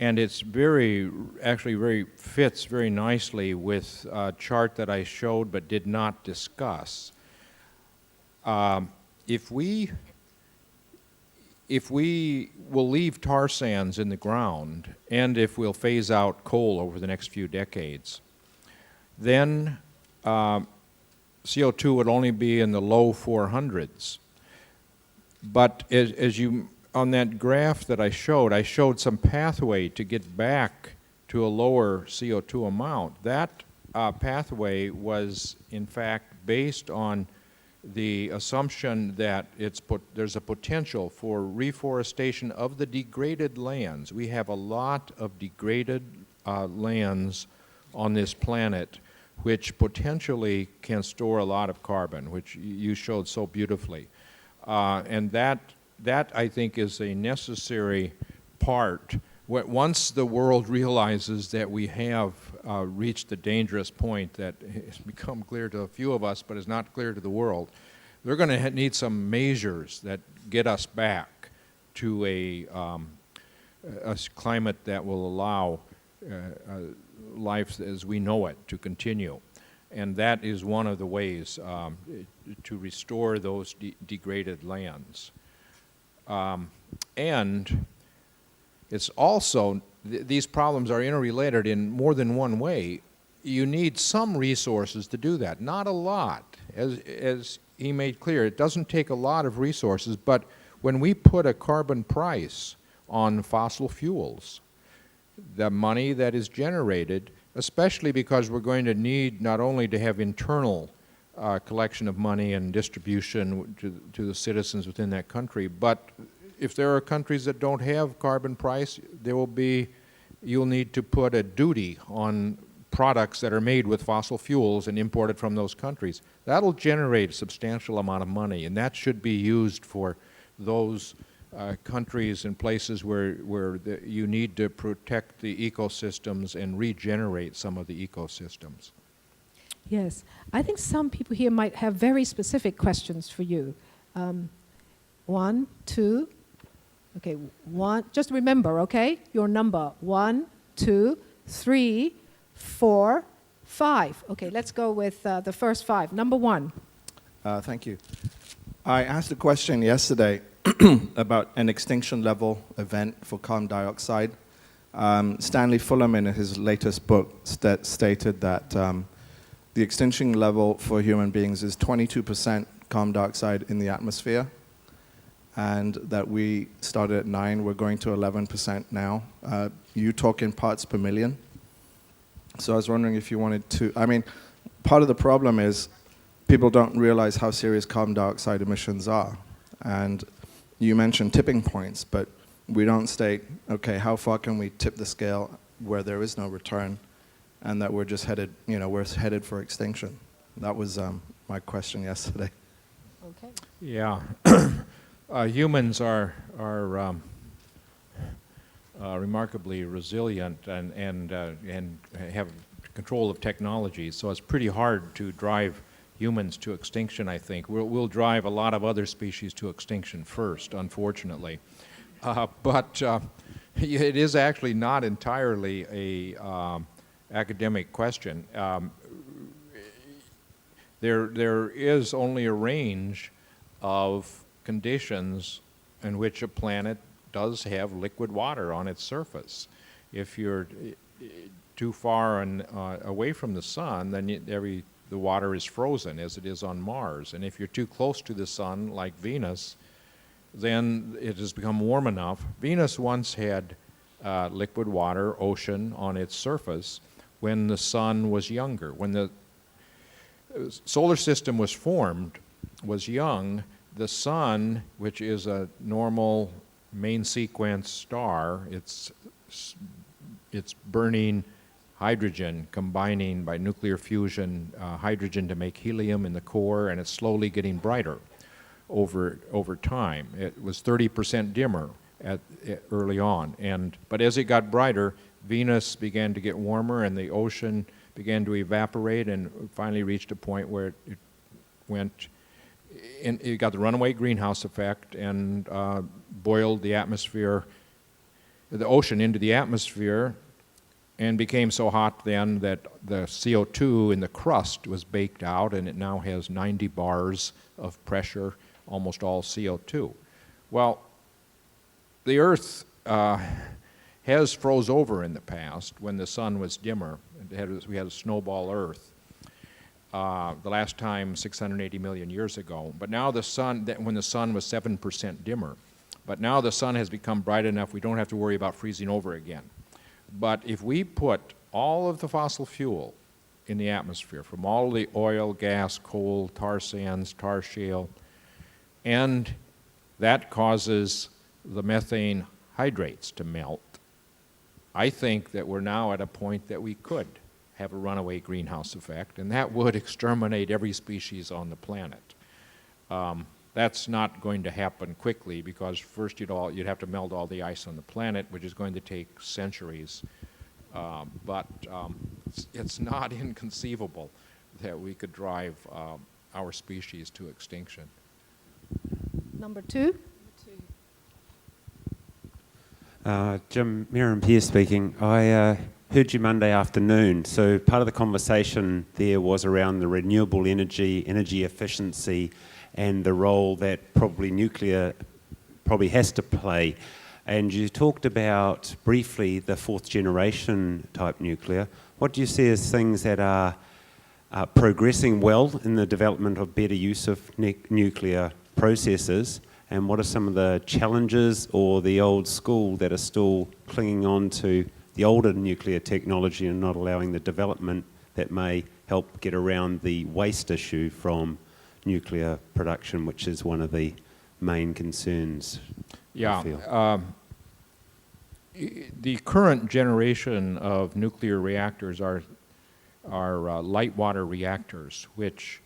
And it's actually very fits very nicely with a chart that I showed but did not discuss. If we will leave tar sands in the ground, and if we'll phase out coal over the next few decades, then CO2 would only be in the low 400s. But as you, on that graph that I showed some pathway to get back to a lower CO2 amount. That pathway was, in fact, based on the assumption that there's a potential for reforestation of the degraded lands. We have a lot of degraded lands on this planet which potentially can store a lot of carbon, which you showed so beautifully. And that, I think, is a necessary part. Once the world realizes that we have reached the dangerous point that has become clear to a few of us but is not clear to the world, they're going to need some measures that get us back to a climate that will allow life as we know it to continue. And that is one of the ways to restore those degraded lands. And it's also, these problems are interrelated in more than one way. You need some resources to do that, not a lot. As he made clear, it doesn't take a lot of resources, but when we put a carbon price on fossil fuels, the money that is generated, especially because we're going to need not only to have internal collection of money and distribution to the citizens within that country, but if there are countries that don't have carbon price, you'll need to put a duty on products that are made with fossil fuels and imported from those countries. That'll generate a substantial amount of money, and that should be used for those countries and places where you need to protect the ecosystems and regenerate some of the ecosystems. Yes, I think some people here might have very specific questions for you. 1, 2, okay, 1, just remember, okay, your number, 1, 2, 3, 4, 5. Okay, let's go with the first 5. Number 1. Thank you. I asked a question yesterday about an extinction level event for carbon dioxide. Stanley Fullerman, in his latest book, stated that the extinction level for human beings is 22% carbon dioxide in the atmosphere, and that we started at 9, we're going to 11% now. You talk in parts per million. So I was wondering if you wanted to, I mean, part of the problem is people don't realize how serious carbon dioxide emissions are. And you mentioned tipping points, but we don't state, okay, how far can we tip the scale where there is no return, and that we're just headed, we're headed for extinction. That was my question yesterday. Okay. Yeah. Humans are remarkably resilient and have control of technology, so it's pretty hard to drive humans to extinction, I think. We'll drive a lot of other species to extinction first, unfortunately. But it is actually not entirely a academic question. There is only a range of conditions in which a planet does have liquid water on its surface. If you're too far away from the sun, then the water is frozen, as it is on Mars. And if you're too close to the sun, like Venus, then it has become warm enough. Venus once had liquid water, ocean, on its surface when the sun was younger. When the solar system was formed, was young, the sun, which is a normal main sequence star, it's burning hydrogen, combining by nuclear fusion hydrogen to make helium in the core, and it's slowly getting brighter over time. It was 30% dimmer early on, but as it got brighter, Venus began to get warmer and the ocean began to evaporate and finally reached a point where it went, and it got the runaway greenhouse effect and boiled the atmosphere the ocean into the atmosphere and became so hot then that the CO2 in the crust was baked out, and it now has 90 bars of pressure, almost all CO2. Well, the Earth has froze over in the past when the sun was dimmer. We had a snowball Earth. The last time 680 million years ago. But now the sun, when the sun was 7% dimmer. But now the sun has become bright enough we don't have to worry about freezing over again. But if we put all of the fossil fuel in the atmosphere, from all the oil, gas, coal, tar sands, tar shale, and that causes the methane hydrates to melt, I think that we're now at a point that we could have a runaway greenhouse effect, and that would exterminate every species on the planet. That's not going to happen quickly because first you'd have to melt all the ice on the planet, which is going to take centuries. But it's not inconceivable that we could drive our species to extinction. Number two. Jim, Miriam Pearce speaking. I heard you Monday afternoon. So part of the conversation there was around the renewable energy, energy efficiency, and the role that probably nuclear has to play. And you talked about briefly the fourth generation type nuclear. What do you see as things that are progressing well in the development of better use of nuclear processes? And what are some of the challenges or the old school that are still clinging on to the older nuclear technology and not allowing the development that may help get around the waste issue from nuclear production, which is one of the main concerns? Yeah. The current generation of nuclear reactors are light water reactors, which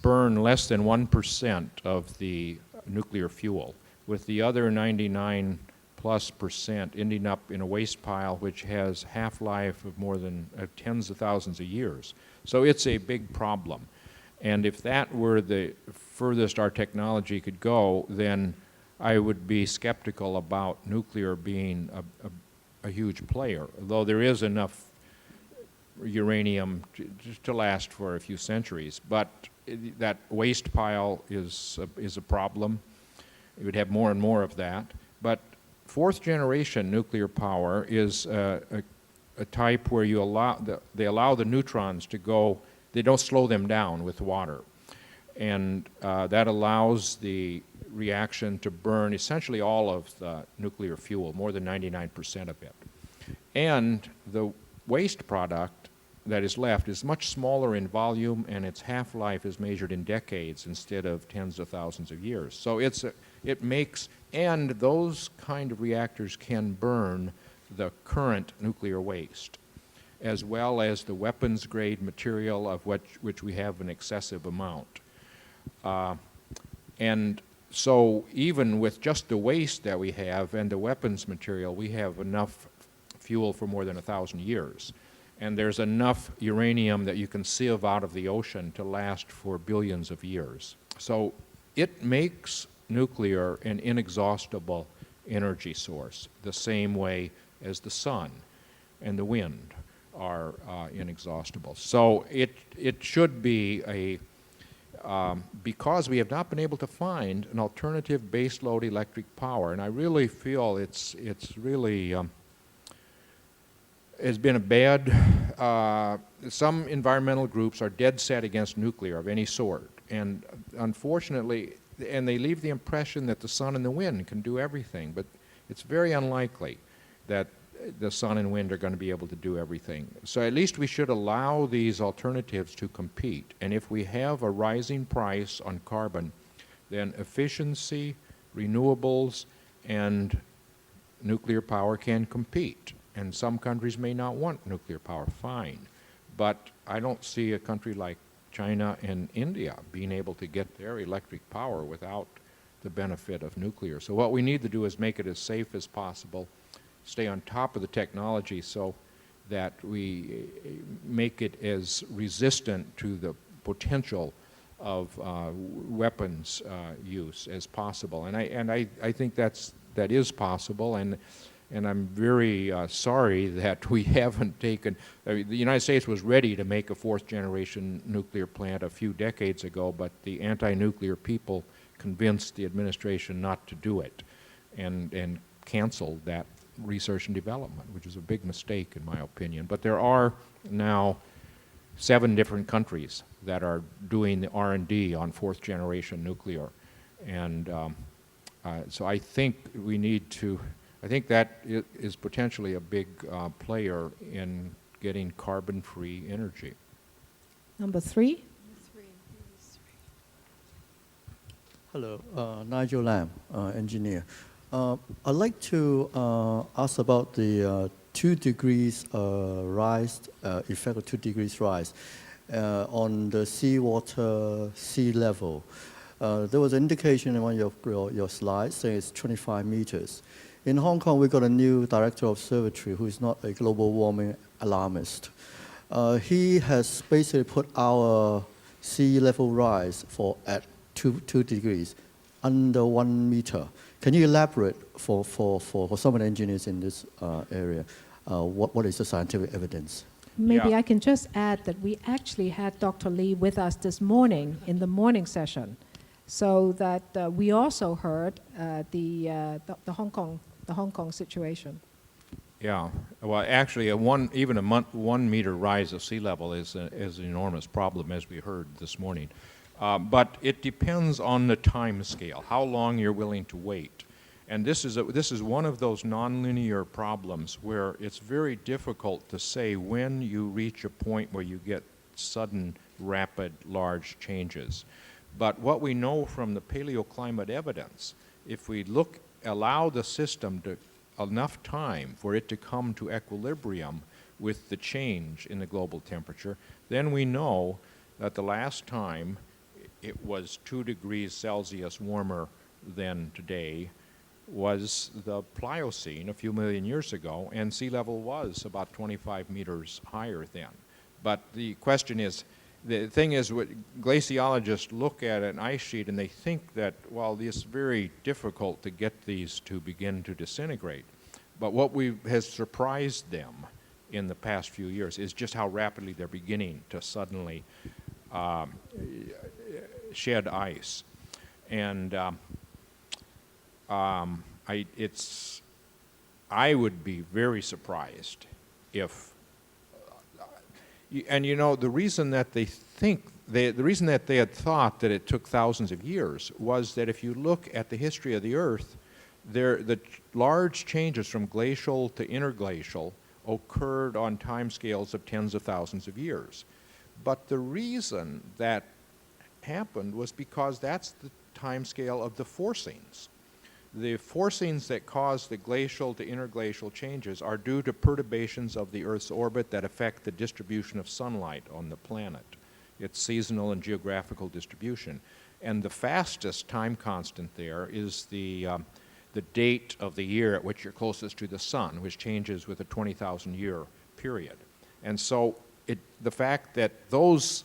burn less than 1% of the nuclear fuel, with the other 99+% ending up in a waste pile which has half-life of more than tens of thousands of years. So it's a big problem. And if that were the furthest our technology could go, then I would be skeptical about nuclear being a huge player, though there is enough uranium to last for a few centuries. But that waste pile is a problem. You would have more and more of that. But fourth generation nuclear power is a type where they allow the neutrons to go. They don't slow them down with water. And that allows the reaction to burn essentially all of the nuclear fuel, more than 99% of it. And the waste product that is left is much smaller in volume, and its half-life is measured in decades instead of tens of thousands of years. So and those kind of reactors can burn the current nuclear waste, as well as the weapons-grade material of which we have an excessive amount. And so even with just the waste that we have and the weapons material, we have enough fuel for more than 1,000 years. And there's enough uranium that you can sieve out of the ocean to last for billions of years. So it makes nuclear an inexhaustible energy source, the same way as the sun and the wind are inexhaustible. So it should be because we have not been able to find an alternative baseload electric power, and I really feel it's really has been a bad, some environmental groups are dead set against nuclear of any sort, and unfortunately, and they leave the impression that the sun and the wind can do everything, but it's very unlikely that the sun and wind are going to be able to do everything. So at least we should allow these alternatives to compete, and if we have a rising price on carbon, then efficiency, renewables, and nuclear power can compete. And some countries may not want nuclear power, fine. But I don't see a country like China and India being able to get their electric power without the benefit of nuclear. So what we need to do is make it as safe as possible, stay on top of the technology so that we make it as resistant to the potential of weapons use as possible. And I think that's that is possible, and I'm very sorry that we haven't taken. I mean, the United States was ready to make a fourth-generation nuclear plant a few decades ago, but the anti-nuclear people convinced the administration not to do it, and canceled that research and development, which is a big mistake in my opinion. But there are now 7 different countries that are doing the R&D on fourth-generation nuclear, and so I think we need to. I think that is potentially a big player in getting carbon-free energy. Number 3. Hello, Nigel Lam, engineer. I'd like to ask about the 2 degrees rise, effect of 2 degrees rise on the seawater sea level. There was an indication in one of your slides saying it's 25 meters. In Hong Kong, we got a new director of observatory who is not a global warming alarmist. He has basically put our sea level rise at 2 degrees under 1 meter. Can you elaborate for some of the engineers in this area? What is the scientific evidence? Maybe Yeah. I can just add that we actually had Dr. Lee with us this morning in the morning session, so that we also heard the Hong Kong situation. Yeah, well, actually, even a 1 meter rise of sea level is an enormous problem, as we heard this morning. But it depends on the time scale, how long you're willing to wait. And this is one of those nonlinear problems where it's very difficult to say when you reach a point where you get sudden, rapid, large changes. But what we know from the paleoclimate evidence, if we allow the system to enough time for it to come to equilibrium with the change in the global temperature, then we know that the last time it was 2 degrees Celsius warmer than today was the Pliocene a few million years ago, and sea level was about 25 meters higher then. But the question is, the thing is, what glaciologists look at an ice sheet and they think that, well, it's very difficult to get these to begin to disintegrate. But what has surprised them in the past few years is just how rapidly they're beginning to suddenly shed ice. And I would be very surprised if, and you know, the reason that they had thought that it took thousands of years was that if you look at the history of the Earth, the large changes from glacial to interglacial occurred on timescales of tens of thousands of years. But the reason that happened was because that's the timescale of the forcings. The forcings that cause the glacial to interglacial changes are due to perturbations of the Earth's orbit that affect the distribution of sunlight on the planet, its seasonal and geographical distribution. And the fastest time constant there is the date of the year at which you're closest to the sun, which changes with a 20,000-year period. And so the fact that those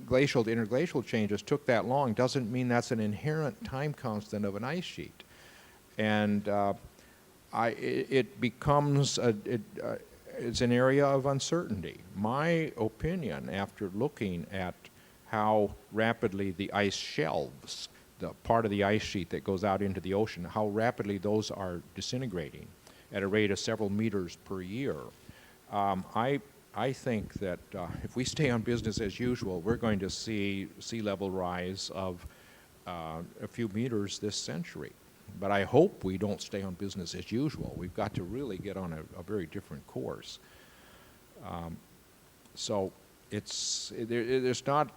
glacial to interglacial changes took that long doesn't mean that's an inherent time constant of an ice sheet. And it becomes it's an area of uncertainty. My opinion, after looking at how rapidly the ice shelves, the part of the ice sheet that goes out into the ocean, how rapidly those are disintegrating at a rate of several meters per year, I think that if we stay on business as usual, we're going to see sea level rise of a few meters this century. But I hope we don't stay on business as usual. We've got to really get on a very different course. So there's not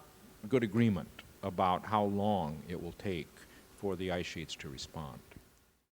good agreement about how long it will take for the ice sheets to respond.